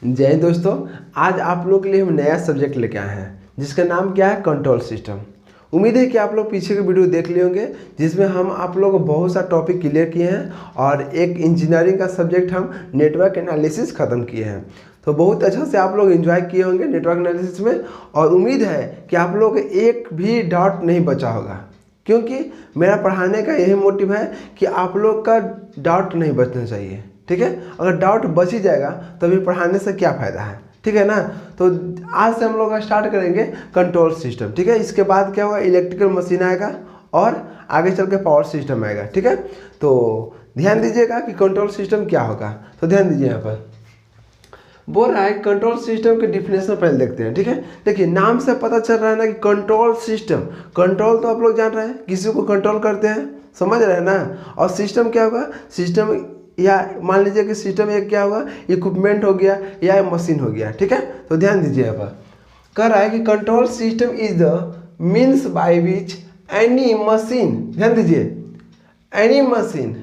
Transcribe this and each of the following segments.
जय हिंद दोस्तों। आज आप लोग के लिए हम नया सब्जेक्ट लेके आए हैं जिसका नाम क्या है, कंट्रोल सिस्टम। उम्मीद है कि आप लोग पीछे के वीडियो देख लिए होंगे जिसमें हम आप लोग को बहुत सा टॉपिक क्लियर किए हैं और एक इंजीनियरिंग का सब्जेक्ट हम नेटवर्क एनालिसिस ख़त्म किए हैं। तो बहुत अच्छा से आप लोग एंजॉय किए होंगे नेटवर्क एनालिसिस में, और उम्मीद है कि आप लोग को एक भी डाउट नहीं बचा होगा, क्योंकि मेरा पढ़ाने का यही मोटिव है कि आप लोग का डाउट नहीं बचना चाहिए। ठीक है, अगर डाउट बच ही जाएगा तो अभी पढ़ाने से क्या फ़ायदा है। ठीक है ना। तो आज से हम लोग स्टार्ट करेंगे कंट्रोल सिस्टम। ठीक है, इसके बाद क्या होगा, इलेक्ट्रिकल मशीन आएगा और आगे चल के पावर सिस्टम आएगा। ठीक है, तो ध्यान दीजिएगा कि कंट्रोल सिस्टम क्या होगा। तो ध्यान दीजिए, यहाँ पर बोल रहा है कंट्रोल सिस्टम के डिफिनेशन पहले देखते हैं। ठीक है, देखिए नाम से पता चल रहा है ना कि कंट्रोल सिस्टम, कंट्रोल तो आप लोग जान रहे हैं, किसी को कंट्रोल करते हैं, समझ रहे हैं ना। और सिस्टम क्या होगा, सिस्टम या मान लीजिए कि सिस्टम एक क्या होगा, इक्विपमेंट हो गया या मशीन हो गया। ठीक है, तो ध्यान दीजिए, यहाँ पर कह रहा है कि control system is the means by which any machine, ध्यान दीजिए, एनी मशीन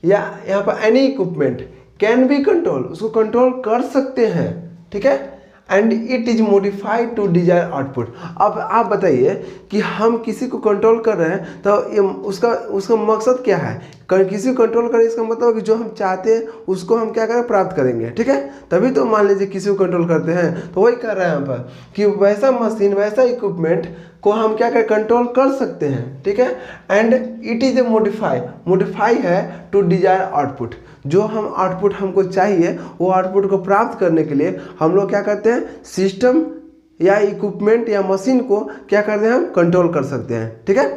या यहाँ पर any equipment can be control, उसको कंट्रोल कर सकते हैं। ठीक है, and it is modified to desire output. अब आप बताइए कि हम किसी को कंट्रोल कर रहे हैं तो ये उसका मकसद क्या है। किसी को कंट्रोल करें इसका मतलब कि जो हम चाहते हैं उसको हम क्या करें, प्राप्त करेंगे। ठीक है, तभी तो मान लीजिए किसी को कंट्रोल करते हैं, तो वही कर रहे हैं यहाँ पर कि वैसा मशीन वैसा इक्विपमेंट को हम क्या करें, कंट्रोल कर सकते हैं। ठीक है, and it is a modify है टू डिजायर आउटपुट, जो हम आउटपुट हमको चाहिए वो आउटपुट को प्राप्त करने के लिए हम लोग क्या करते हैं, सिस्टम या इक्विपमेंट या मशीन को क्या करते हैं, हम कंट्रोल कर सकते हैं। ठीक है,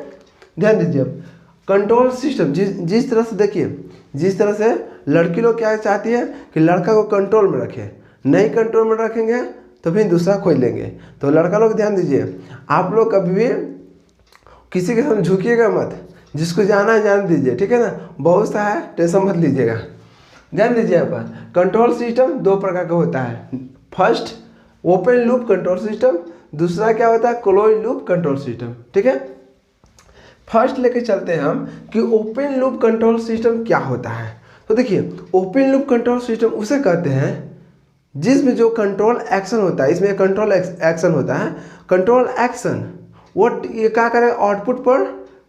ध्यान दीजिए, अब कंट्रोल सिस्टम जिस तरह से देखिए, जिस तरह से लड़की लोग क्या चाहती है कि लड़का को कंट्रोल में रखें, नहीं कंट्रोल में रखेंगे तो फिर दूसरा खोज लेंगे। तो लड़का लोग ध्यान दीजिए, आप लोग कभी भी किसी के साथ झुकिएगा मत, जिसको जाना है जान दीजिए। ठीक है ना, बहुत सा है, टेंशन मत लीजिएगा। ध्यान दीजिए, यहाँ पर कंट्रोल सिस्टम दो प्रकार का होता है। First open loop control system, दूसरा क्या होता है, क्लोज लूप कंट्रोल सिस्टम। ठीक है, फर्स्ट लेके चलते हैं हम कि ओपन लूप कंट्रोल सिस्टम क्या होता है। तो देखिए, ओपन लूप कंट्रोल सिस्टम उसे कहते हैं जिसमें जो कंट्रोल एक्शन होता है, इसमें कंट्रोल एक्शन होता है। कंट्रोल एक्शन वो ये क्या करेगा, आउटपुट पर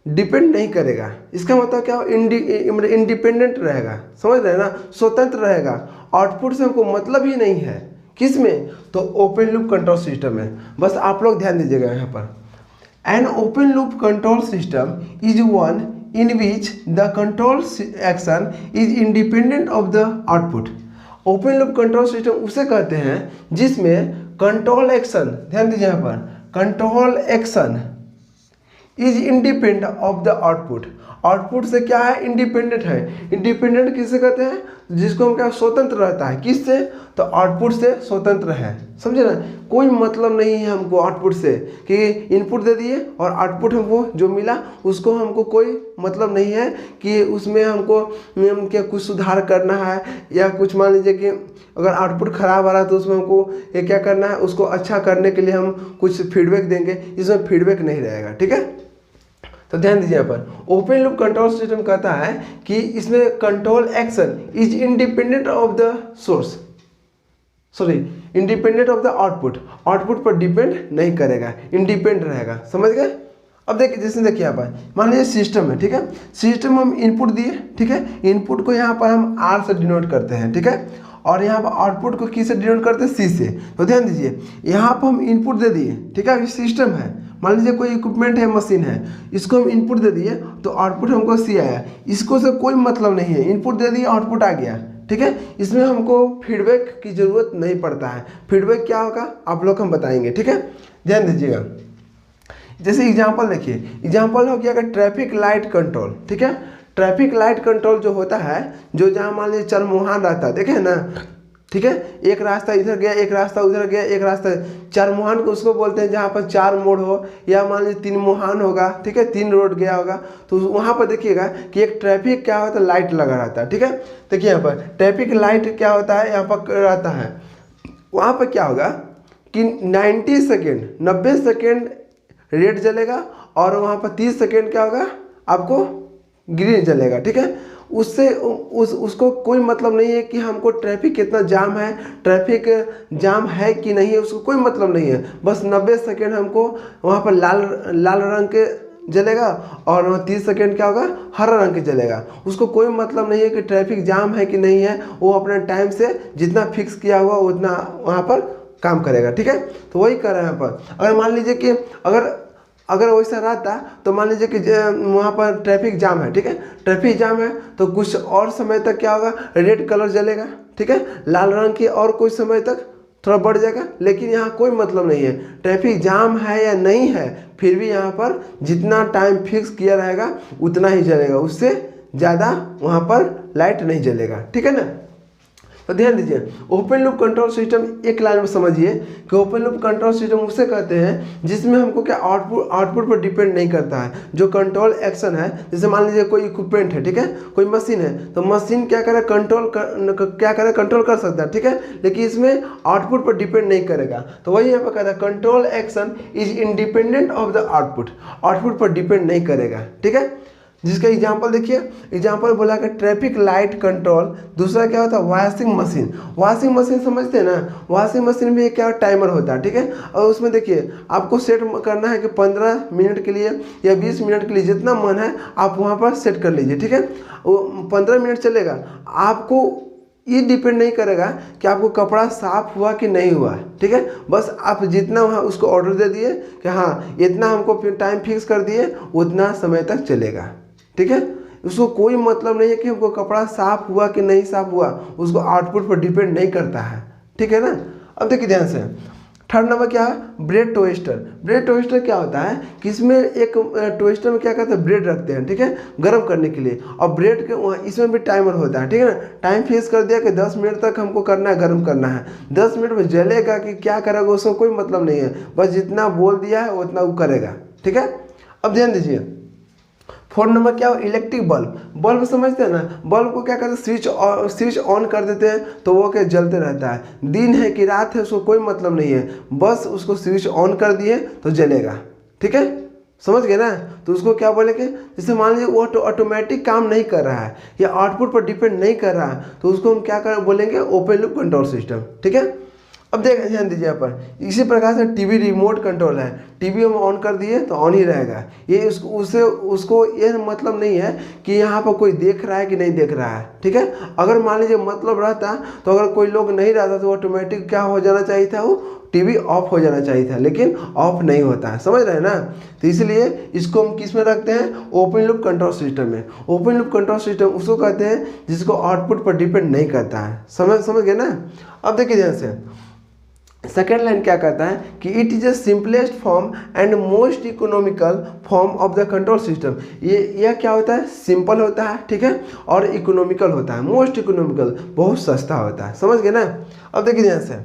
डिपेंड नहीं करेगा। इसका मतलब क्या, इंडिपेंडेंट रहेगा, समझ रहे हैं ना, स्वतंत्र रहेगा, आउटपुट से हमको मतलब ही नहीं है। किस में, तो ओपन लूप कंट्रोल सिस्टम में। बस आप लोग ध्यान दीजिएगा यहाँ पर, an open loop control system is one in which the control action is independent of the output. Open loop control system उसे कहते हैं जिसमें कंट्रोल एक्शन, ध्यान दीजिए यहाँ पर, control action is independent of the output. Output से क्या है, इंडिपेंडेंट है। इंडिपेंडेंट किसे कहते हैं, जिसको हम क्या, स्वतंत्र रहता है। किससे, तो आउटपुट से स्वतंत्र है, समझे ना। कोई मतलब नहीं है हमको आउटपुट से, कि इनपुट दे दिए और आउटपुट हमको जो मिला उसको हमको कोई मतलब नहीं है कि उसमें हमको क्या कुछ सुधार करना है, या कुछ मान लीजिए कि अगर आउटपुट खराब आ रहा है तो उसमें हमको ये क्या करना है, उसको अच्छा करने के लिए हम कुछ फीडबैक देंगे। इसमें फीडबैक नहीं रहेगा। ठीक है, तो ध्यान दीजिए, यहाँ पर ओपन लूप कंट्रोल सिस्टम कहता है कि इसमें control action is independent of the source, sorry independent of the output, output पर डिपेंड नहीं करेगा, इंडिपेंडेंट रहेगा। समझ गए। अब देखिए, जैसे देखिए यहाँ पर मान लीजिए सिस्टम है। ठीक है, सिस्टम हम इनपुट दिए। ठीक है, इनपुट को यहाँ पर हम आर से डिनोट करते हैं। ठीक है, और यहाँ पर आउटपुट को किस से डिनोट करते हैं, सी से। तो ध्यान दीजिए, यहाँ पर हम इनपुट दे दिए। ठीक है, सिस्टम है, मान लीजिए कोई इक्विपमेंट है, मशीन है, इसको हम इनपुट दे दिए तो आउटपुट हमको सी आया। इसको से कोई मतलब नहीं है, इनपुट दे दिए आउटपुट आ गया। ठीक है, इसमें हमको फीडबैक की ज़रूरत नहीं पड़ता है। फीडबैक क्या होगा आप लोग हम बताएंगे। ठीक है, ध्यान दीजिएगा, जैसे एग्जांपल देखिए, एग्जांपल हो गया अगर ट्रैफिक लाइट कंट्रोल। ठीक है, ट्रैफिक लाइट कंट्रोल जो होता है, जो जहाँ मान लीजिए चरमोहान रहता है, देखे ना। ठीक है, एक रास्ता इधर गया, एक रास्ता उधर गया, एक रास्ता, चरमोहान को उसको बोलते हैं जहाँ पर चार मोड़ हो, या मान लीजिए तीन मोहान होगा। ठीक है, तीन रोड गया होगा, तो वहाँ पर देखिएगा कि एक ट्रैफिक क्या होता है, लाइट लगा रहता है। ठीक है, देखिए यहाँ पर ट्रैफिक लाइट क्या होता है, यहाँ पर रहता है, वहाँ पर क्या होगा कि 90 सेकेंड रेड जलेगा, और वहाँ पर 30 सेकेंड क्या होगा, आपको ग्रीन जलेगा। ठीक है, उससे उसको कोई मतलब नहीं है कि हमको ट्रैफिक कितना जाम है, ट्रैफिक जाम है कि नहीं है, उसको कोई मतलब नहीं है। बस 90 सेकेंड हमको वहाँ पर लाल रंग के जलेगा और 30 सेकेंड क्या होगा, हरा रंग के जलेगा। उसको कोई मतलब नहीं है कि ट्रैफिक जाम है कि नहीं है, वो अपने टाइम से जितना फिक्स किया हुआ उतना वहाँ पर काम करेगा। ठीक है, तो वही कर रहे हैं यहाँ पर। अगर मान लीजिए कि अगर वैसा रहता तो मान लीजिए कि वहाँ पर ट्रैफिक जाम है, ठीक है, ट्रैफिक जाम है तो कुछ और समय तक क्या होगा, रेड कलर जलेगा, ठीक है, लाल रंग की, और कुछ समय तक थोड़ा बढ़ जाएगा। लेकिन यहाँ कोई मतलब नहीं है, ट्रैफिक जाम है या नहीं है, फिर भी यहाँ पर जितना टाइम फिक्स किया रहेगा उतना ही जलेगा, उससे ज़्यादा वहाँ पर लाइट नहीं जलेगा। ठीक है ना। तो ध्यान दीजिए, ओपन लूप कंट्रोल सिस्टम एक लाइन में समझिए कि ओपन लूप कंट्रोल सिस्टम उसे कहते हैं जिसमें हमको क्या आउटपुट पर डिपेंड नहीं करता है। जो कंट्रोल एक्शन है, जैसे मान लीजिए कोई इक्विपमेंट है, ठीक है, कोई मशीन है, तो मशीन क्या करे, कंट्रोल कर सकता है, ठीक है, लेकिन इसमें आउटपुट पर डिपेंड नहीं करेगा। तो वही यहाँ पर कहता है control action is independent of the output पर डिपेंड नहीं करेगा। ठीक है, जिसका एग्जांपल देखिए, एग्जांपल बोला कि ट्रैफिक लाइट कंट्रोल। दूसरा क्या होता है, वॉशिंग मशीन। वॉशिंग मशीन समझते हैं ना, वॉशिंग मशीन में क्या टाइमर होता है, ठीक है, और उसमें देखिए आपको सेट करना है कि 15 मिनट के लिए या 20 मिनट के लिए, जितना मन है आप वहाँ पर सेट कर लीजिए। ठीक है, वो 15 मिनट चलेगा। आपको ये डिपेंड नहीं करेगा कि आपको कपड़ा साफ हुआ कि नहीं हुआ, ठीक है, बस आप जितना वहाँ उसको ऑर्डर दे दिए कि हाँ इतना हमको फिर टाइम फिक्स कर दिए, उतना समय तक चलेगा। ठीक है, उसको कोई मतलब नहीं है कि हमको कपड़ा साफ हुआ कि नहीं साफ हुआ, उसको आउटपुट पर डिपेंड नहीं करता है। ठीक है ना। अब देखिए ध्यान से, थर्ड नंबर क्या है, ब्रेड टोस्टर। ब्रेड टोस्टर क्या होता है कि इसमें एक टोस्टर में क्या करते हैं, ब्रेड रखते हैं, ठीक है, गर्म करने के लिए, और ब्रेड के इसमें भी टाइमर होता है। ठीक है ना, टाइम फिक्स कर दिया कि 10 मिनट तक हमको करना है, गर्म करना है। 10 मिनट में जलेगा कि क्या करेगा उसको कोई मतलब नहीं है, बस जितना बोल दिया है उतना वो करेगा। ठीक है, अब ध्यान दीजिए, फोर्थ नंबर क्या हो, इलेक्ट्रिक बल्ब समझते हैं ना। बल्ब को क्या करते हैं, स्विच ऑन कर देते हैं तो वो क्या जलते रहता है, दिन है कि रात है उसको कोई मतलब नहीं है, बस उसको स्विच ऑन कर दिए तो जलेगा। ठीक है, समझ गए ना। तो उसको क्या बोलेंगे, जैसे मान लीजिए वो ऑटोमेटिक काम नहीं कर रहा है या आउटपुट पर डिपेंड नहीं कर रहा है, तो उसको हम क्या बोलेंगे, ओपन लूप कंट्रोल सिस्टम। ठीक है, अब ध्यान दीजिए यहाँ पर, इसी प्रकार से टीवी रिमोट कंट्रोल है, टीवी हम ऑन कर दिए तो ऑन ही रहेगा। ये उसको ये मतलब नहीं है कि यहाँ पर कोई देख रहा है कि नहीं देख रहा है। ठीक है, अगर मान लीजिए मतलब रहता तो अगर कोई लोग नहीं रहता तो ऑटोमेटिक क्या हो जाना चाहिए था, वो टीवी ऑफ हो जाना चाहिए था, लेकिन ऑफ नहीं होता है, समझ रहे हैं ना। तो इसलिए इसको हम किस में रखते हैं, ओपन लूप कंट्रोल सिस्टम में। ओपन लूप कंट्रोल सिस्टम उसको कहते हैं जिसको आउटपुट पर डिपेंड नहीं करता है। समझ गए ना। अब देखिए ध्यान से, सेकेंड लाइन क्या कहता है कि it is the simplest form and most economical form of the control system. यह क्या होता है, सिंपल होता है, ठीक है, और इकोनॉमिकल होता है। मोस्ट इकोनॉमिकल बहुत सस्ता होता है, समझ गए ना। अब देखिए ध्यान से,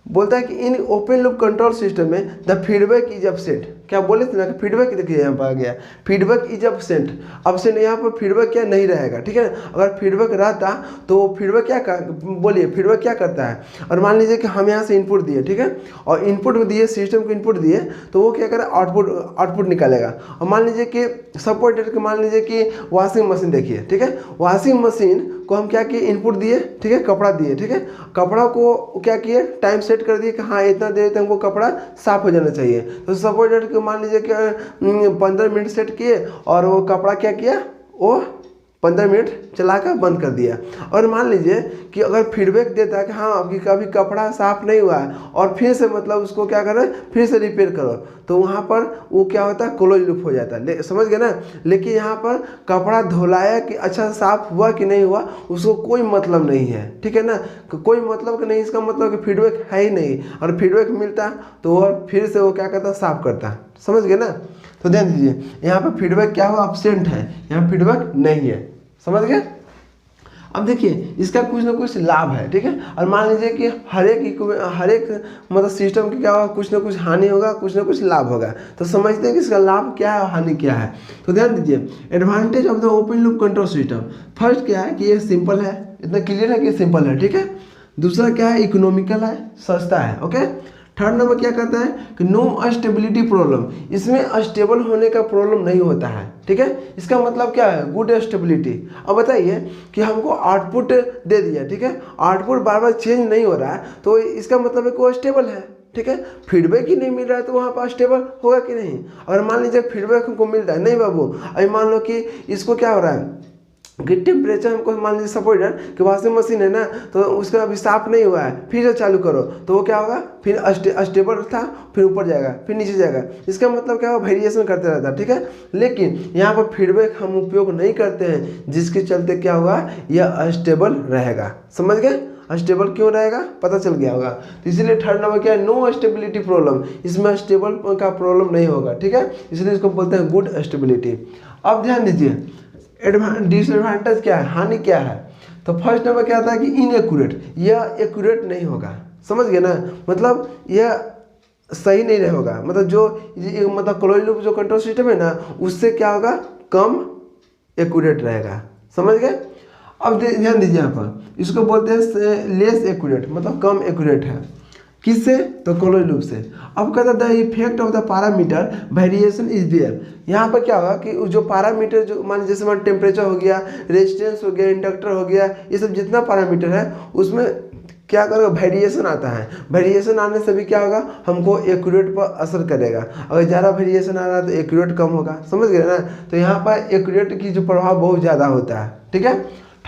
बोलता है कि in open loop control system में द फीडबैक इज एब्सेंट। क्या बोले थे ना कि फीडबैक, देखिए यहाँ पर आ गया, फीडबैक इज एब्सेंट यहाँ पर फीडबैक क्या नहीं रहेगा। ठीक है, अगर फीडबैक रहता तो फीडबैक बोलिए फीडबैक क्या करता है। और मान लीजिए कि हम यहाँ से इनपुट दिए, ठीक है, और इनपुट दिए, सिस्टम को इनपुट दिए, तो वो क्या करे, आउटपुट निकालेगा। और मान लीजिए कि सपोर्ट के मान लीजिए कि वॉशिंग मशीन देखिए, ठीक है, वॉशिंग मशीन को हम क्या किए, इनपुट दिए, ठीक है, कपड़ा दिए, ठीक है, कपड़ा को क्या किए, टाइम सेट कर दिए कि हाँ इतना देर तक हमको कपड़ा साफ हो जाना चाहिए। तो सपोर्ट के मान लीजिए कि 15 मिनट सेट किए और वो कपड़ा क्या किया, वो 15 मिनट चलाकर बंद कर दिया। और मान लीजिए कि अगर फीडबैक देता है कि हाँ अभी कभी कपड़ा साफ नहीं हुआ है और फिर से मतलब उसको क्या करें, फिर से रिपेयर करो, तो वहाँ पर वो क्या होता है, क्लोज लूप हो जाता है। समझ गए ना। लेकिन यहाँ पर कपड़ा धुलाया कि अच्छा साफ हुआ कि नहीं हुआ, उसको कोई मतलब नहीं है। ठीक है ना, कोई मतलब कि नहीं, इसका मतलब कि फीडबैक है ही नहीं। और फीडबैक मिलता तो वो फिर से वो क्या करता, साफ करता। समझ गए ना। तो ध्यान दीजिए, यहाँ पर फीडबैक क्या हुआ, एब्सेंट है, यहाँ फीडबैक नहीं है। समझ गए। अब देखिए इसका कुछ ना कुछ लाभ है, ठीक है, और मान लीजिए कि हर एक मतलब सिस्टम की क्या होगा, कुछ ना कुछ हानि होगा, कुछ ना कुछ लाभ होगा। तो समझते हैं कि इसका लाभ क्या है और हानि क्या है। तो ध्यान दीजिए, advantage of the open loop control system. First क्या है कि ये सिंपल है, इतना क्लियर है कि सिंपल है, ठीक है। दूसरा क्या है, इकोनॉमिकल है, सस्ता है, ओके। थर्ड नंबर क्या कहता है कि नो स्टेबिलिटी प्रॉब्लम, इसमें अस्टेबल होने का प्रॉब्लम नहीं होता है, ठीक है। इसका मतलब क्या है, गुड स्टेबिलिटी। अब बताइए कि हमको आउटपुट दे दिया, ठीक है, आउटपुट बार बार चेंज नहीं हो रहा है, तो इसका मतलब है कि वो स्टेबल है, ठीक है। फीडबैक ही नहीं मिल रहा है तो वहाँ पर स्टेबल होगा कि नहीं। अगर मान लीजिए फीडबैक हमको मिल रहा है, नहीं बाबू, अभी मान लो कि इसको क्या हो रहा है कि टेम्परेचर हमको मान लीजिए सपोज कि वॉशिंग मशीन है ना, तो उसका अभी साफ नहीं हुआ है, फिर से चालू करो तो वो क्या होगा, फिर अस्टेबल था, फिर ऊपर जाएगा, फिर नीचे जाएगा। इसका मतलब क्या होगा, वेरिएशन करते रहता है, ठीक है। लेकिन यहाँ पर फीडबैक हम उपयोग नहीं करते हैं, जिसके चलते क्या होगा, यह अस्टेबल रहेगा। समझ गए, अस्टेबल क्यों रहेगा, पता चल गया होगा। तो इसलिए थर्ड नंबर क्या है, नो स्टेबिलिटी प्रॉब्लम, इसमें स्टेबल का प्रॉब्लम नहीं होगा, ठीक है, इसलिए इसको बोलते हैं गुड स्टेबिलिटी। अब ध्यान दीजिए डिसएडवांटेज क्या है, हानि क्या है। तो फर्स्ट नंबर क्या आता है कि इनएक्यूरेट, यह एक्यूरेट नहीं होगा, समझ गए ना, मतलब यह सही नहीं रहेगा, मतलब जो मतलब क्लोज लूप जो कंट्रोल सिस्टम है ना, उससे क्या होगा, कम एक्यूरेट रहेगा, समझ गए। अब ध्यान दीजिए यहाँ पर, इसको बोलते हैं लेस एक्यूरेट, मतलब कम एक्यूरेट है, किससे, तो क्लोज लूप से। अब कहता है the effect of the parameter variation is there, यहाँ पर क्या होगा कि जो पैरामीटर जो मान जैसे मान टेम्परेचर हो गया, रेजिस्टेंस हो गया, इंडक्टर हो गया, ये सब जितना पैरामीटर है उसमें क्या करेगा, वेरिएशन आता है। वेरिएशन आने से भी क्या होगा, हमको एक्यूरेट पर असर करेगा। अगर ज़्यादा वेरिएशन आ रहा है तो एक्यूरेट कम होगा, समझ गए ना। तो यहाँ पर एक्यूरेट की जो प्रभाव बहुत ज़्यादा होता है, ठीक है।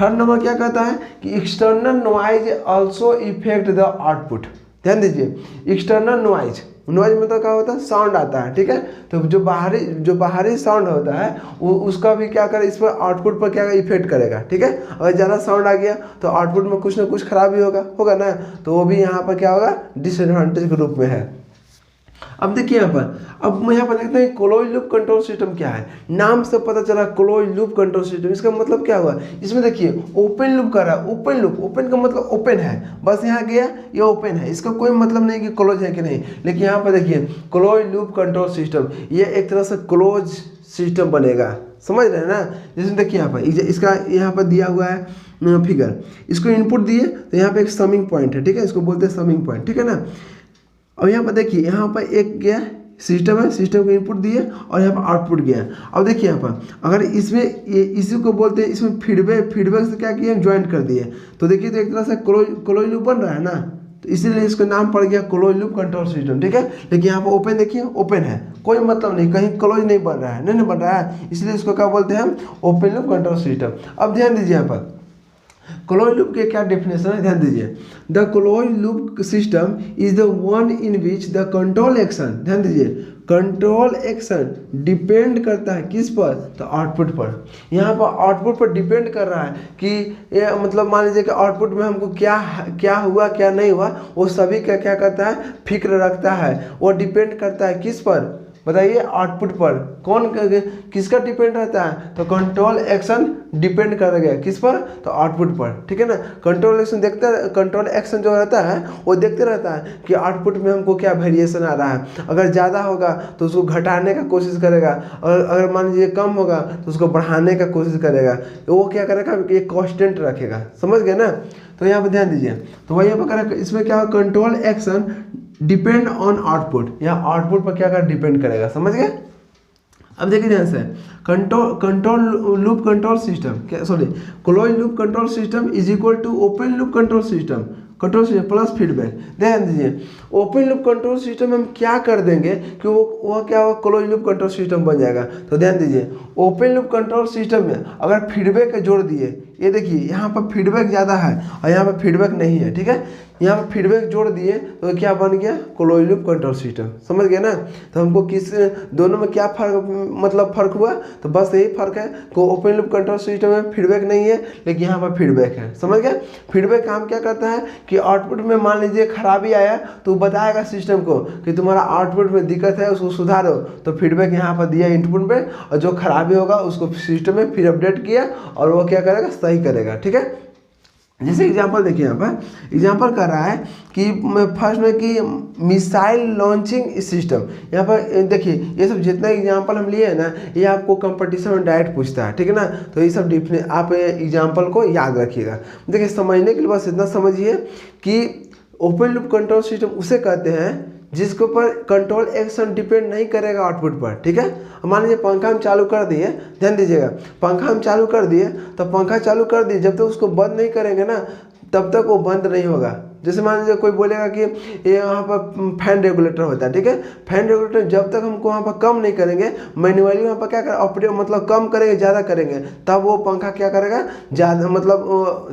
थर्ड नंबर क्या कहता है कि external noise also effect the output. ध्यान दीजिए, एक्सटर्नल नॉइज, नॉइज मतलब क्या होता है, साउंड आता है, ठीक है। तो जो बाहरी साउंड होता है वो उसका भी क्या करे, इस पर आउटपुट पर क्या इफेक्ट करेगा, ठीक है। अगर ज़्यादा साउंड आ गया तो आउटपुट में कुछ ना कुछ खराबी होगा ना, तो वो भी यहाँ पर क्या होगा, डिसएडवांटेज के रूप में है। अब देखिए यहाँ पर, अब मैं यहाँ पर देखते हैं क्लोज लूप कंट्रोल सिस्टम क्या है। नाम से पता चला क्लोज लूप कंट्रोल सिस्टम, इसका मतलब क्या हुआ, इसमें देखिए ओपन लूप कर रहा है। ओपन लूप, ओपन का मतलब ओपन है, बस यहाँ गया ये ओपन है, इसका कोई मतलब नहीं कि क्लोज है कि नहीं। लेकिन यहाँ पर देखिए क्लोज लूप कंट्रोल सिस्टम, ये एक तरह से क्लोज सिस्टम बनेगा, समझ रहे हैं ना। जैसे देखिए यहाँ पर इसका यहाँ पर दिया हुआ है फिगर, इसको इनपुट दिए तो यहाँ पे एक समिंग पॉइंट है, ठीक है, इसको बोलते हैं समिंग पॉइंट, ठीक है ना। और यहाँ पर देखिए, यहाँ पर एक गया सिस्टम है, सिस्टम को इनपुट दिए और यहाँ पर आउटपुट गया। अब देखिए यहाँ पर अगर इसमें ये इसी को बोलते हैं, इसमें फीडबैक से क्या किया, ज्वाइंट कर दिए, तो देखिए तो एक तरह से क्लोज लूप बन रहा है ना, तो इसीलिए इसका नाम पड़ गया क्लोज लूप कंट्रोल सिस्टम, ठीक है। लेकिन यहाँ पर ओपन देखिए, ओपन है, कोई मतलब नहीं, कहीं क्लोज नहीं बन रहा है, नहीं बन रहा है, इसलिए इसको क्या बोलते हैं हम, ओपन लूप कंट्रोल सिस्टम। अब ध्यान दीजिए यहाँ पर क्लोज लूप के क्या डेफिनेशन है, ध्यान दीजिए। The close loop system is the one in which the control action, ध्यान दीजिए, कंट्रोल एक्शन डिपेंड करता है किस पर, तो आउटपुट पर। यहाँ पर आउटपुट पर डिपेंड कर रहा है कि ये मतलब मान लीजिए कि आउटपुट में हमको क्या हुआ क्या नहीं हुआ, वो सभी का क्या करता है, फिक्र रखता है। वो डिपेंड करता है किस पर, बताइए, आउटपुट पर। कौन किसका डिपेंड रहता है, तो कंट्रोल एक्शन डिपेंड कर गया किस पर, तो आउटपुट पर, ठीक है ना। कंट्रोल एक्शन कंट्रोल एक्शन जो रहता है वो देखते रहता है कि आउटपुट में हमको क्या वेरिएशन आ रहा है। अगर ज़्यादा होगा तो उसको घटाने का कोशिश करेगा, और अगर मान लीजिए कम होगा तो उसको बढ़ाने का कोशिश करेगा। वो क्या करेगा, एक कांस्टेंट रखेगा, समझ गए ना। तो यहाँ पर ध्यान दीजिए, तो वही यहाँ पर इसमें क्या होगा, control action depend on output, या आउटपुट पर क्या कर डिपेंड करेगा, समझ गए। अब देखिए ध्यान से, कंट्रोल लूप कंट्रोल सिस्टम क्या, sorry, close loop control system is equal to open loop control system plus feedback. ध्यान दीजिए, ओपन लूप कंट्रोल सिस्टम में हम क्या कर देंगे कि वो क्या होगा, क्लोज लूप कंट्रोल सिस्टम बन जाएगा। तो ध्यान दीजिए, ओपन लूप कंट्रोल सिस्टम में अगर फीडबैक जोड़ दिए, ये देखिए यहाँ पर फीडबैक ज़्यादा है और यहाँ पर फीडबैक नहीं है, ठीक है, यहाँ पर फीडबैक जोड़ दिए तो क्या बन गया, क्लोज लूप कंट्रोल सिस्टम, समझ गए ना। तो हमको किस दोनों में क्या फर्क हुआ, तो बस यही फर्क है कि ओपन लूप कंट्रोल सिस्टम में फीडबैक नहीं है, लेकिन यहाँ पर फीडबैक है, समझ गए। फीडबैक काम क्या करता है कि आउटपुट में मान लीजिए खराबी आया तो बताएगा सिस्टम को कि तुम्हारा आउटपुट में दिक्कत है, उसको सुधारो। तो फीडबैक यहाँ पर दिया इनपुट में, और जो खराबी होगा उसको सिस्टम में फिर अपडेट किया और वो क्या करेगा, सही करेगा, ठीक है। जैसे एग्जांपल देखिए, यहाँ पर एग्जांपल कर रहा है कि फर्स्ट में कि मिसाइल लॉन्चिंग सिस्टम। यहाँ पर देखिए, ये सब जितना एग्जांपल हम लिए हैं ना, ये आपको कंपटीशन में डायरेक्ट पूछता है, ठीक है ना। तो ये सब आप एग्जांपल को याद रखिएगा। देखिए, समझने के लिए बस इतना समझिए कि ओपन लूप कंट्रोल सिस्टम उसे कहते हैं जिसके ऊपर कंट्रोल एक्शन डिपेंड नहीं करेगा आउटपुट पर, ठीक है। मान लीजिए पंखा हम चालू कर दिए, ध्यान दीजिएगा, पंखा हम चालू कर दिए तो पंखा चालू कर दिए, जब तक उसको बंद नहीं करेंगे ना तब तक वो बंद नहीं होगा। जैसे मान लीजिए कोई बोलेगा कि ये यहाँ पर फैन रेगुलेटर होता है, ठीक है। फैन रेगुलेटर जब तक हमको वहाँ पर कम नहीं करेंगे, मैन्युअली वहाँ पर क्या कर ऑपरेट मतलब कम करेंगे ज़्यादा करेंगे, तब वो पंखा क्या करेगा, ज़्यादा मतलब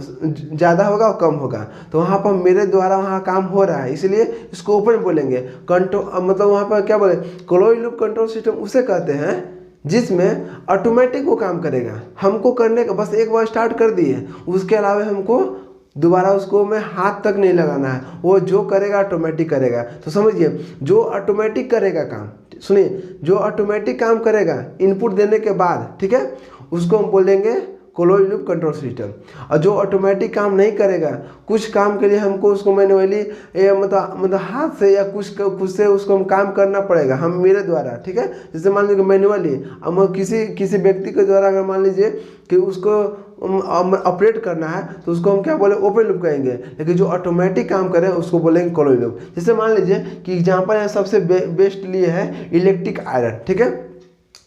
ज़्यादा होगा और कम होगा। तो वहाँ पर मेरे द्वारा वहाँ काम हो रहा है, इसलिए इसको ओपन बोलेंगे। कंट्रोल मतलब वहाँ पर क्या बोले, क्लोज लूप कंट्रोल सिस्टम उसे कहते हैं जिसमें ऑटोमेटिक वो काम करेगा। हमको करने का बस एक बार स्टार्ट कर दिए, उसके अलावा हमको दोबारा उसको में हाथ तक नहीं लगाना है, वो जो करेगा ऑटोमेटिक करेगा। तो समझिए, जो ऑटोमेटिक करेगा काम, सुनिए, जो ऑटोमेटिक काम करेगा इनपुट देने के बाद, ठीक है, उसको हम बोलेंगे क्लोज लूप कंट्रोल सिस्टम। और जो ऑटोमेटिक काम नहीं करेगा, कुछ काम के लिए हमको उसको मैन्युअली मतलब हाथ से या कुछ से उसको हम काम करना पड़ेगा, हम मेरे द्वारा, ठीक है। जैसे मान लीजिए मैन्युअली हम किसी व्यक्ति के द्वारा अगर मान लीजिए कि उसको ऑपरेट करना है तो उसको हम क्या बोले, ओपन लूप कहेंगे। लेकिन जो ऑटोमेटिक काम करे उसको बोलेंगे क्लोज लूप। जैसे मान लीजिए कि एग्जाम्पल सबसे बेस्ट लिए है इलेक्ट्रिक आयरन, ठीक है।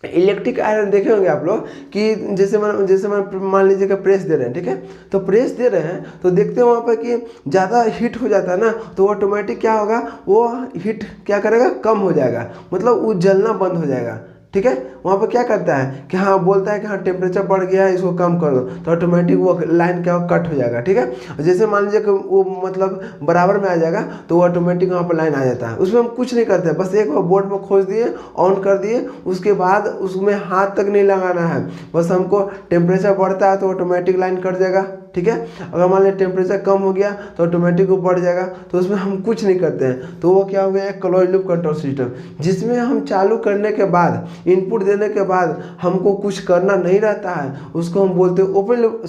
इलेक्ट्रिक आयरन देखे होंगे आप लोग कि जैसे मैं मान लीजिए कि प्रेस दे रहे हैं, ठीक है। तो प्रेस दे रहे हैं तो देखते हैं वहाँ पर कि ज़्यादा हीट हो जाता है ना, तो ऑटोमेटिक क्या होगा, वो हीट क्या करेगा, कम हो जाएगा, मतलब वो जलना बंद हो जाएगा, ठीक है। वहाँ पर क्या करता है कि हाँ बोलता है कि हाँ टेम्परेचर बढ़ गया है, इसको कम कर दो, तो ऑटोमेटिक वो लाइन क्या कट हो जाएगा, ठीक है। जैसे मान लीजिए कि वो मतलब बराबर में आ जाएगा तो वो ऑटोमेटिक वहाँ पर लाइन आ जाता है। उसमें हम कुछ नहीं करते, बस एक बार बोर्ड में खोज दिए, ऑन कर दिए, उसके बाद उसमें हाथ तक नहीं लगाना है, बस हमको टेम्परेचर बढ़ता है तो ऑटोमेटिक लाइन कट जाएगा, ठीक है। अगर मान लीजिए टेम्परेचर कम हो गया तो ऑटोमेटिक वो बढ़ जाएगा, तो उसमें हम कुछ नहीं करते हैं। तो वो क्या हो गया, एक क्लोज लूप कंट्रोल सिस्टम, जिसमें हम चालू करने के बाद, इनपुट देने के बाद हमको कुछ करना नहीं रहता है, उसको हम बोलते हैं ओपन लूप,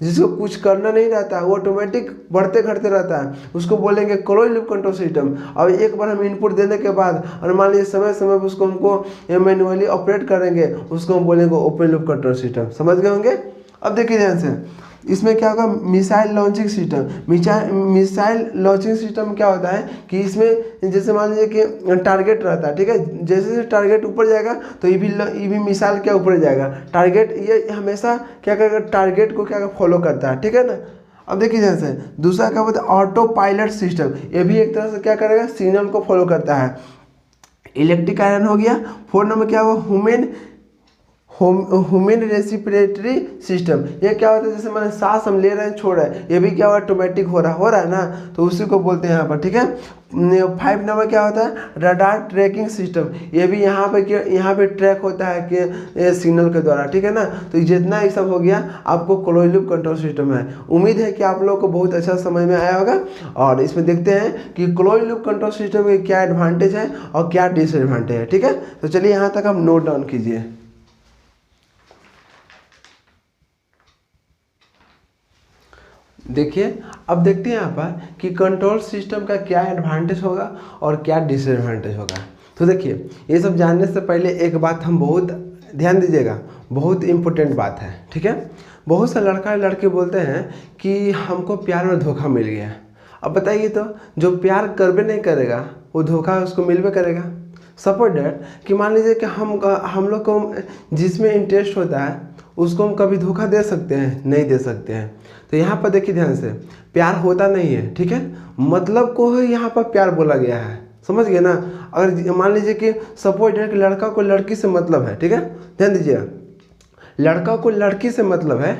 जिसको कुछ करना नहीं रहता है वो ऑटोमेटिक बढ़ते घटते रहता है, उसको बोलेंगे क्लोज लूप कंट्रोल सिस्टम। अब एक बार हम इनपुट देने के बाद और मान लीजिए समय समय पर उसको हमको मैन्युअली ऑपरेट करेंगे, उसको हम बोलेंगे ओपन लूप कंट्रोल सिस्टम। समझ गए होंगे। अब देखिए ध्यान से, इसमें क्या होगा, missile launching system. Missile launching system क्या होता है कि इसमें जैसे मान लीजिए कि टारगेट रहता है, ठीक है। जैसे जैसे टारगेट ऊपर जाएगा तो ये भी मिसाइल क्या ऊपर जाएगा, टारगेट ये हमेशा क्या करेगा, टारगेट को क्या फॉलो करता है, ठीक है ना। अब देखिए जैसे दूसरा क्या बोलते हैं, ऑटो पायलट सिस्टम, ये भी एक तरह से क्या करेगा, सिग्नल को फॉलो करता है। इलेक्ट्रिक आयरन हो गया। 4 नंबर क्या हुआ, ह्यूमन रेस्पिरेटरी सिस्टम। ये क्या होता है, जैसे मैंने सांस हम ले रहे हैं छोड़ रहे हैं, ये भी क्या हुआ, ऑटोमेटिक हो रहा है ना, तो उसी को बोलते हैं यहाँ पर, ठीक है। 5 नंबर क्या होता है, रडार ट्रैकिंग सिस्टम। ये भी यहाँ पे ट्रैक होता है कि सिग्नल के द्वारा, ठीक है ना। तो जितना ये सब हो गया आपको क्लोज लूप कंट्रोल सिस्टम है। उम्मीद है कि आप लोगों को बहुत अच्छा समझ में आया होगा। और इसमें देखते हैं कि क्लोज लूप कंट्रोल सिस्टम के क्या एडवांटेज है और क्या डिसएडवांटेज है, ठीक है। तो चलिए यहाँ तक आप नोट डाउन कीजिए। देखिए, अब देखते हैं यहाँ पर कि कंट्रोल सिस्टम का क्या एडवांटेज होगा और क्या डिसएडवांटेज होगा। तो देखिए, ये सब जानने से पहले एक बात हम बहुत ध्यान दीजिएगा, बहुत इम्पोर्टेंट बात है, ठीक है। बहुत से लड़का लड़के बोलते हैं कि हमको प्यार में धोखा मिल गया। अब बताइए, तो जो प्यार करबे नहीं करेगा वो धोखा उसको मिलबे करेगा। सपोज डैट कि मान लीजिए कि हम लोग को जिसमें इंटरेस्ट होता है उसको हम कभी धोखा दे सकते हैं, नहीं दे सकते हैं। तो यहाँ पर देखिए ध्यान से, प्यार होता नहीं है, ठीक है। मतलब को ही यहाँ पर प्यार बोला गया है, समझ गए ना। अगर मान लीजिए कि सपोज डैट कि लड़का को लड़की से मतलब है, ठीक है, ध्यान दीजिए, लड़का को लड़की से मतलब है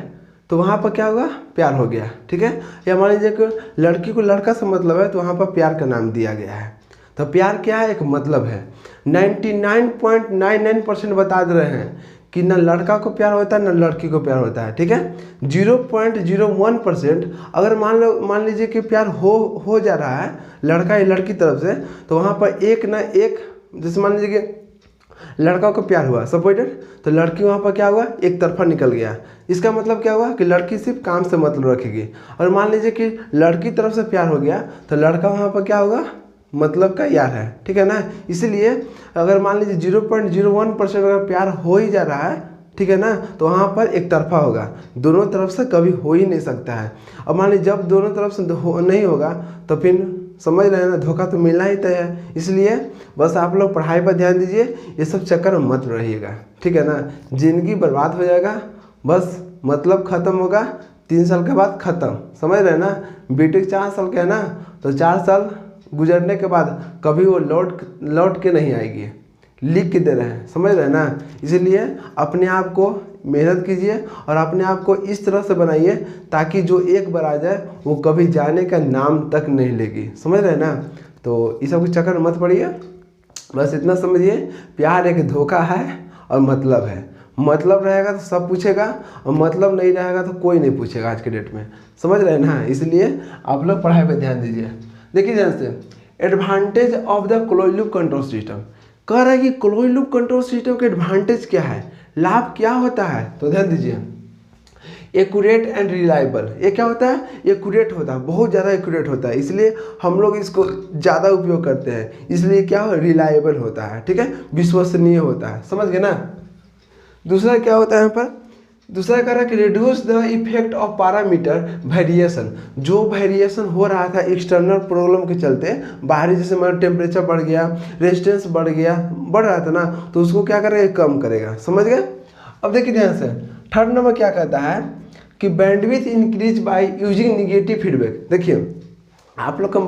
तो वहाँ पर क्या होगा, प्यार हो गया, ठीक है। या मान लीजिए कि लड़की को लड़का से मतलब है तो वहाँ पर प्यार का नाम दिया गया है। तो प्यार क्या है, एक मतलब है। 99.99% बता दे रहे हैं कि ना लड़का को प्यार होता है ना लड़की को प्यार होता है, ठीक है। 0.01% अगर मान लीजिए कि प्यार हो जा रहा है लड़का या लड़की तरफ से, तो वहाँ पर एक ना एक, जैसे मान लीजिए कि लड़का को प्यार हुआ सपोर्टेड, तो लड़की वहाँ पर क्या हुआ, एक तरफा निकल गया। इसका मतलब क्या हुआ कि लड़की सिर्फ काम से मतलब रखेगी। और मान लीजिए कि लड़की तरफ से प्यार हो गया तो लड़का वहाँ पर क्या होगा, मतलब का यार है, ठीक है ना। इसलिए अगर मान लीजिए 0.01% अगर प्यार हो ही जा रहा है, ठीक है ना, तो वहाँ पर एक तरफा होगा, दोनों तरफ से कभी हो ही नहीं सकता है। अब मान लीजिए जब दोनों तरफ से नहीं होगा तो फिर समझ रहे हैं ना, धोखा तो मिलना ही तय है। इसलिए बस आप लोग पढ़ाई पर ध्यान दीजिए, ये सब चक्कर में मत रहिएगा, ठीक है ना, जिंदगी बर्बाद हो जाएगा, बस मतलब ख़त्म होगा 3 साल के बाद ख़त्म, समझ रहे हैं ना। बीटेक 4 साल का है ना, तो 4 साल गुजरने के बाद कभी वो लौट के नहीं आएगी, लिख के दे रहे हैं, समझ रहे हैं ना। इसीलिए अपने आप को मेहनत कीजिए और अपने आप को इस तरह से बनाइए ताकि जो एक बार आ जाए वो कभी जाने का नाम तक नहीं लेगी, समझ रहे हैं ना। तो इस सब के चक्कर में मत पड़िए, बस इतना समझिए, प्यार एक धोखा है और मतलब है। मतलब रहेगा तो सब पूछेगा और मतलब नहीं रहेगा तो कोई नहीं पूछेगा आज के डेट में, समझ रहे हैं ना। इसलिए आप लोग पढ़ाई पर ध्यान दीजिए। देखिए ध्यान से, advantage of the closed loop control system कह रहा है कि क्लोज्ड लूप कंट्रोल सिस्टम के एडवांटेज क्या है, लाभ क्या होता है, तो ध्यान दीजिए। एक्यूरेट एंड रिलायबल, ये क्या होता है, एक्यूरेट होता है, बहुत ज़्यादा एक्यूरेट होता है, इसलिए हम लोग इसको ज़्यादा उपयोग करते हैं। इसलिए क्या हो, रिलायबल होता है, ठीक है, विश्वसनीय होता है, समझ गए ना। दूसरा क्या होता है यहाँ पर, दूसरा कह रहा है कि reduce the effect of parameter variation, जो वेरिएशन हो रहा था एक्सटर्नल प्रॉब्लम के चलते, बाहरी जैसे हमारा टेम्परेचर बढ़ गया, रेजिस्टेंस बढ़ रहा था ना, तो उसको क्या करेगा, कम करेगा, समझ गए। अब देखिए ध्यान से, थर्ड नंबर क्या कहता है कि bandwidth increase by using negative feedback. देखिए आप लोग को हम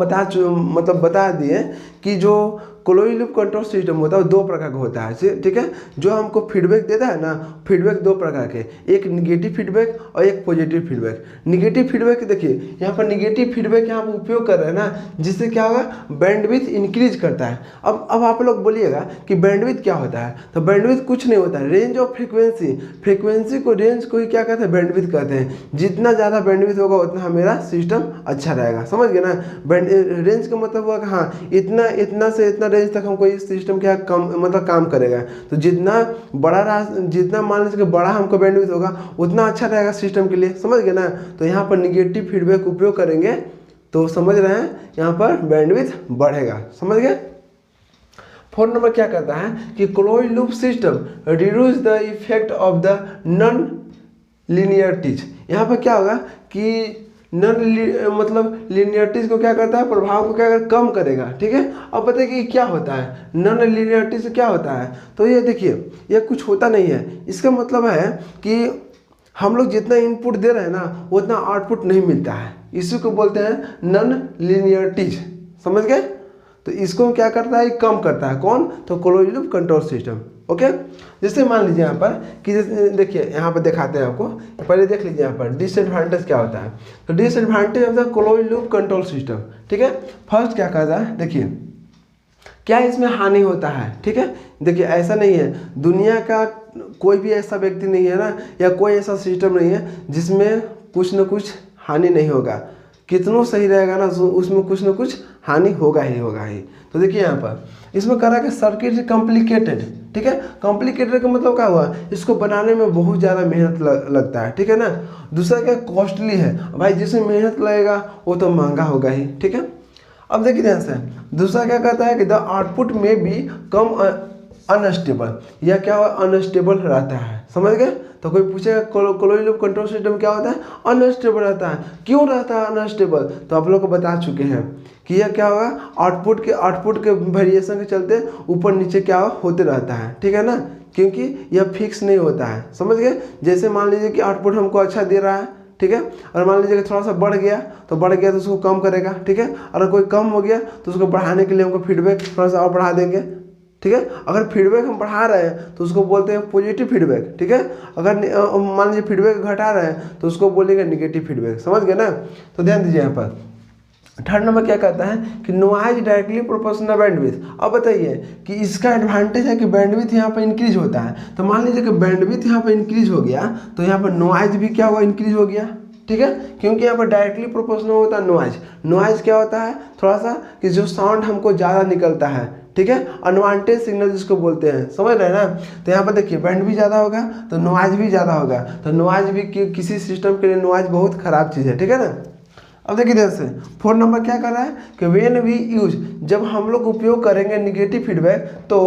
बता दिए कि जो क्लोज्ड लूप कंट्रोल सिस्टम होता है वो 2 प्रकार का होता है, ठीक है। जो हमको फीडबैक देता है ना, फीडबैक 2 प्रकार के, एक निगेटिव फीडबैक और एक पॉजिटिव फीडबैक। निगेटिव फीडबैक देखिए यहाँ पर निगेटिव फीडबैक यहाँ पर उपयोग कर रहे हैं ना, जिससे क्या होगा, बैंडविड्थ इंक्रीज करता है। अब आप लोग बोलिएगा कि बैंडविड्थ क्या होता है, तो बैंडविड्थ कुछ नहीं होता है, रेंज ऑफ फ्रीक्वेंसी को, रेंज को ही क्या कहते हैं, बैंडविड्थ कहते हैं। जितना ज़्यादा बैंडविड्थ होगा उतना मेरा सिस्टम अच्छा रहेगा, समझ गए ना। रेंज का मतलब हुआ कि हाँ इतना से इतना रेंज तक हमको इस सिस्टम क्या काम करेगा। तो जितना मान लीजिए कि बड़ा हमको बैंडविड्थ होगा उतना अच्छा रहेगा सिस्टम के लिए, समझ गए ना। तो यहाँ पर निगेटिव फीडबैक उपयोग करेंगे तो समझ रहे हैं यहाँ पर बैंडविड्थ बढ़ेगा, समझ गए। 4 नंबर क्या कहता है कि closed loop system reduce the effect of the non linearities. यहाँ पर क्या होगा कि लीनियरिटीज को क्या करता है, प्रभाव को क्या कम करेगा, ठीक है। अब बताइए कि क्या होता है नॉन लीनियरिटी से, क्या होता है, तो ये देखिए ये कुछ होता नहीं है। इसका मतलब है कि हम लोग जितना इनपुट दे रहे हैं ना उतना आउटपुट नहीं मिलता है, इसी को बोलते हैं नॉन लीनियरिटीज, समझ गए। तो इसको क्या करता है, कम करता है, कौन, तो closed loop control system, okay. जैसे मान लीजिए यहाँ पर कि देखिए यहाँ पर दिखाते हैं आपको, पहले देख लीजिए यहाँ पर डिसएडवांटेज क्या होता है। तो disadvantage of the closed loop control system, ठीक है। फर्स्ट क्या कहता है, देखिए क्या इसमें हानि होता है, ठीक है। देखिए ऐसा नहीं है, दुनिया का कोई भी ऐसा व्यक्ति नहीं है ना, या कोई ऐसा सिस्टम नहीं है जिसमें कुछ न कुछ हानि नहीं होगा। कितना सही रहेगा ना, उसमें कुछ न कुछ हानि होगा ही। तो देखिए यहाँ पर इसमें कह रहा है कि सर्किट कॉम्प्लिकेटेड, ठीक है। कॉम्प्लिकेटेड का मतलब क्या हुआ, इसको बनाने में बहुत ज़्यादा मेहनत लगता है, ठीक है ना। दूसरा क्या, कॉस्टली है, भाई जिसमें मेहनत लगेगा वो तो महंगा होगा ही, ठीक है। अब देखिए ध्यान से, दूसरा क्या कहता है कि द आउटपुट में भी कम अनस्टेबल, या क्या हुआ, अनस्टेबल रहता है, समझ गए। तो कोई पूछेगा क्लोज्ड लूप कंट्रोल सिस्टम क्या होता है, अनस्टेबल रहता है। क्यों रहता है अनस्टेबल, तो आप लोग को बता चुके हैं कि यह क्या होगा, आउटपुट के वेरिएशन के चलते ऊपर नीचे क्या होते रहता है, ठीक है ना, क्योंकि यह फिक्स नहीं होता है, समझ गए। जैसे मान लीजिए कि आउटपुट हमको अच्छा दे रहा है, ठीक है, और मान लीजिए कि थोड़ा सा बढ़ गया तो उसको कम करेगा, ठीक है। अगर कोई कम हो गया तो उसको बढ़ाने के लिए हमको फीडबैक थोड़ा सा और बढ़ा देंगे, ठीक है। अगर फीडबैक हम बढ़ा रहे हैं तो उसको बोलते हैं पॉजिटिव फीडबैक, ठीक है। अगर मान लीजिए फीडबैक घटा रहे हैं तो उसको बोलेंगे निगेटिव फीडबैक, समझ गए ना। तो ध्यान दीजिए यहाँ पर थर्ड नंबर क्या कहता है कि नॉइज डायरेक्टली प्रोपोर्शनल बैंडविड्थ। अब बताइए कि इसका एडवांटेज है कि बैंडविड्थ यहाँ पर इंक्रीज होता है। तो मान लीजिए कि बैंडविड्थ यहाँ पर इंक्रीज हो गया तो यहाँ पर नॉइज भी क्या हुआ, इंक्रीज हो गया, ठीक है, क्योंकि यहाँ पर डायरेक्टली प्रोपोर्शनल होता है नॉइज क्या होता है, थोड़ा सा कि जो साउंड हमको ज़्यादा निकलता है, ठीक है, अनवांटेड सिग्नल जिसको बोलते हैं, समझ रहे हैं ना। तो यहाँ पर देखिए बैंड भी ज़्यादा होगा तो नॉइज भी ज़्यादा होगा। तो नॉइज भी किसी सिस्टम के लिए नॉइज बहुत ख़राब चीज़ है, ठीक है ना। अब देखिए ध्यान से 4 नंबर क्या कर रहा है कि व्हेन वी यूज, जब हम लोग उपयोग करेंगे निगेटिव फीडबैक तो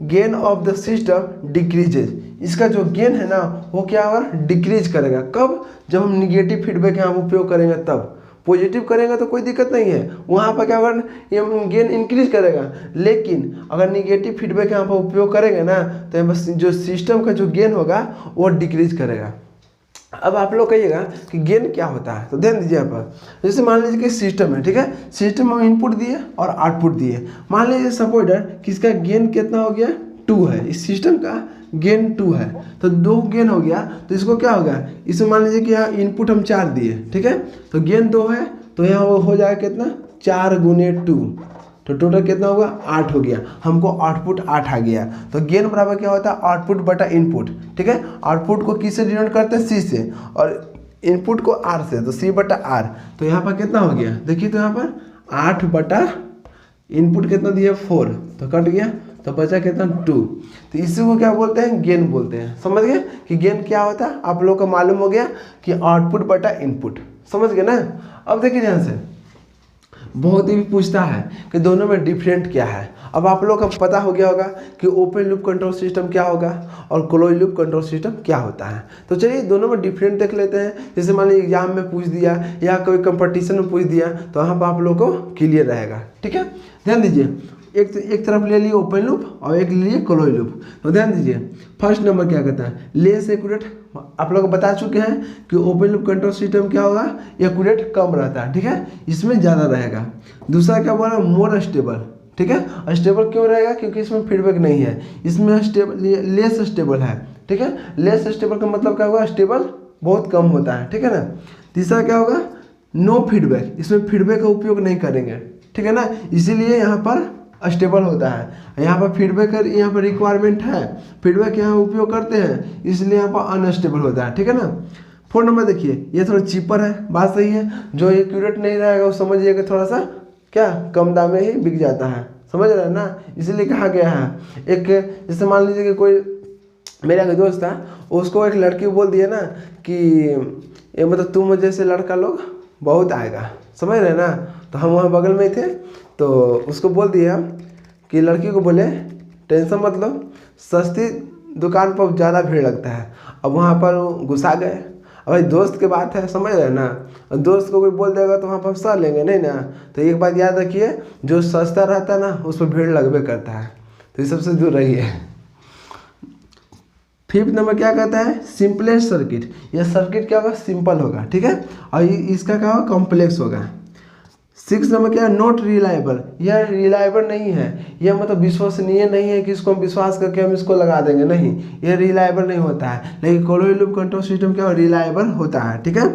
gain of the system decreases, इसका जो गेन है ना वो क्या होगा, डिक्रीज करेगा। कब? जब हम निगेटिव फीडबैक यहाँ उपयोग करेंगे तब। पॉजिटिव करेंगे तो कोई दिक्कत नहीं है, वहाँ पर क्या होगा, ये गेन इंक्रीज करेगा। लेकिन अगर निगेटिव फीडबैक यहाँ पर उपयोग करेंगे ना तो यहाँ पर जो सिस्टम का जो गेन होगा वो डिक्रीज करेगा। अब आप लोग कहिएगा कि गेन क्या होता है, तो ध्यान दीजिए यहाँ पर। जैसे मान लीजिए कि सिस्टम है, ठीक है, सिस्टम में इनपुट दिए और आउटपुट दिए। मान लीजिए सपोज कि इसका गेन कितना हो गया, 2 है, इस सिस्टम का गेन 2 है, तो 2 गेन हो गया। तो इसको क्या होगा, इसमें मान लीजिए कि यहाँ इनपुट हम 4 दिए, ठीक है, तो गेन 2 है, तो यहाँ वो हो जाएगा कितना, 4 गुने 2, तो टोटल कितना होगा, 8 हो गया। हमको आउटपुट 8 आ गया। तो गेन बराबर क्या होता है, आउटपुट बटा इनपुट, ठीक है। आउटपुट को किससे डिनोट करते हैं, सी से, और इनपुट को आर से, तो सी बटा आर। तो यहाँ पर कितना हो गया, देखिए, तो यहाँ पर 8 बटा इनपुट कितना दिया, 4, तो कट गया, तो बचा कितना, 2। तो इसी को क्या बोलते हैं, गेन बोलते हैं। समझ गए कि गेन क्या होता है, आप लोगों को मालूम हो गया कि आउटपुट बटा इनपुट, समझ गए ना। अब देखिए ध्यान से, बहुत ही पूछता है कि दोनों में डिफरेंट क्या है। अब आप लोग को पता हो गया होगा कि ओपन लूप कंट्रोल सिस्टम क्या होगा और क्लोज लूप कंट्रोल सिस्टम क्या होता है। तो चलिए दोनों में डिफरेंट देख लेते हैं। जैसे मान लीजिए एग्जाम में पूछ दिया या कोई कंपटीशन में पूछ दिया, तो वहाँ पर आप लोग को क्लियर रहेगा, ठीक है। ध्यान दीजिए, एक तरफ ले लिए ओपन लूप और एक ले लिए क्लोज लूप। तो ध्यान दीजिए, फर्स्ट नंबर क्या कहता है, लेस एक्यूरेट। आप लोग बता चुके हैं कि ओपन लूप कंट्रोल सिस्टम क्या होगा, एक्यूरेट कम रहता है, ठीक है, इसमें ज़्यादा रहेगा। दूसरा क्या बोला, मोर स्टेबल, ठीक है। स्टेबल क्यों रहेगा, क्योंकि इसमें फीडबैक नहीं है, इसमें लेस स्टेबल है, ठीक है। लेस स्टेबल का मतलब क्या होगा, स्टेबल बहुत कम होता है, ठीक है ना। तीसरा क्या होगा, नो फीडबैक, इसमें फीडबैक का उपयोग नहीं करेंगे, ठीक है ना, इसीलिए यहाँ पर स्टेबल होता है। यहाँ पर फीडबैक यहाँ पर रिक्वायरमेंट है, फीडबैक यहाँ उपयोग करते हैं, इसलिए यहाँ पर अनस्टेबल होता है, ठीक है ना। 4 नंबर देखिए, ये थोड़ा चीपर है, बात सही है। जो एक्यूरेट नहीं रहेगा वो समझिएगा थोड़ा सा क्या कम दाम में ही बिक जाता है, समझ रहे हैं ना, इसलिए कहा गया है। एक जैसे मान लीजिए कि कोई मेरा कोई दोस्त था, उसको एक लड़की बोल दिया ना कि ये मतलब तुम जैसे लड़का लोग बहुत आएगा, समझ रहे हैं ना। तो हम वहाँ बगल में थे, तो उसको बोल दिया कि लड़की को बोले टेंशन मत लो, सस्ती दुकान पर ज़्यादा भीड़ लगता है। अब वहाँ पर गुस्सा गए, अब भाई दोस्त की बात है, समझ रहे हैं ना, दोस्त को कोई बोल देगा तो वहाँ पर सह लेंगे नहीं ना। तो एक बात याद रखिए, जो सस्ता रहता है ना उस पर भीड़ लगबे करता है, तो ये सबसे दूर रहिए। 5th नंबर क्या कहता है, सिंपलेस्ट सर्किट। यह सर्किट क्या होगा, सिंपल होगा, ठीक है, और इसका क्या होगा, कॉम्प्लेक्स होगा। 6th नंबर क्या है, नॉट रिलायबल। यह रिलायबल नहीं है, यह मतलब विश्वसनीय नहीं है कि इसको हम विश्वास करके हम इसको लगा देंगे, नहीं, यह रिलायबल नहीं होता है। लेकिन क्लोज लूप कंट्रोल सिस्टम क्या रिलायबल होता है, ठीक है।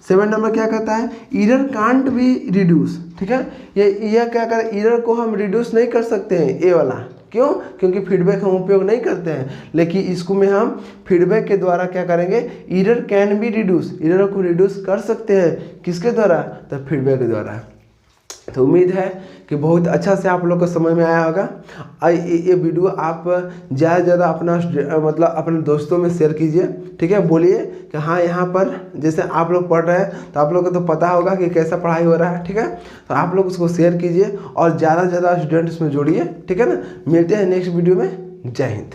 7 नंबर क्या कहता है, एरर कांट बी रिड्यूस, ठीक है। यह क्या कर, एरर को हम रिड्यूस नहीं कर सकते हैं, ये वाला, क्यों, क्योंकि फीडबैक हम उपयोग नहीं करते हैं। लेकिन इसको में हम फीडबैक के द्वारा क्या करेंगे, error can be reduce, error को रिड्यूस कर सकते हैं, किसके द्वारा, तो फीडबैक के द्वारा। तो उम्मीद है कि बहुत अच्छा से आप लोग को समझ में आया होगा। ये वीडियो आप ज़्यादा से ज़्यादा अपना मतलब अपने दोस्तों में शेयर कीजिए, ठीक है। बोलिए कि हाँ यहाँ पर जैसे आप लोग पढ़ रहे हैं तो आप लोग को तो पता होगा कि कैसा पढ़ाई हो रहा है, ठीक है। तो आप लोग उसको शेयर कीजिए और ज़्यादा से ज़्यादा स्टूडेंट इसमें जोड़िए, ठीक है ना। मिलते हैं नेक्स्ट वीडियो में, जय हिंद।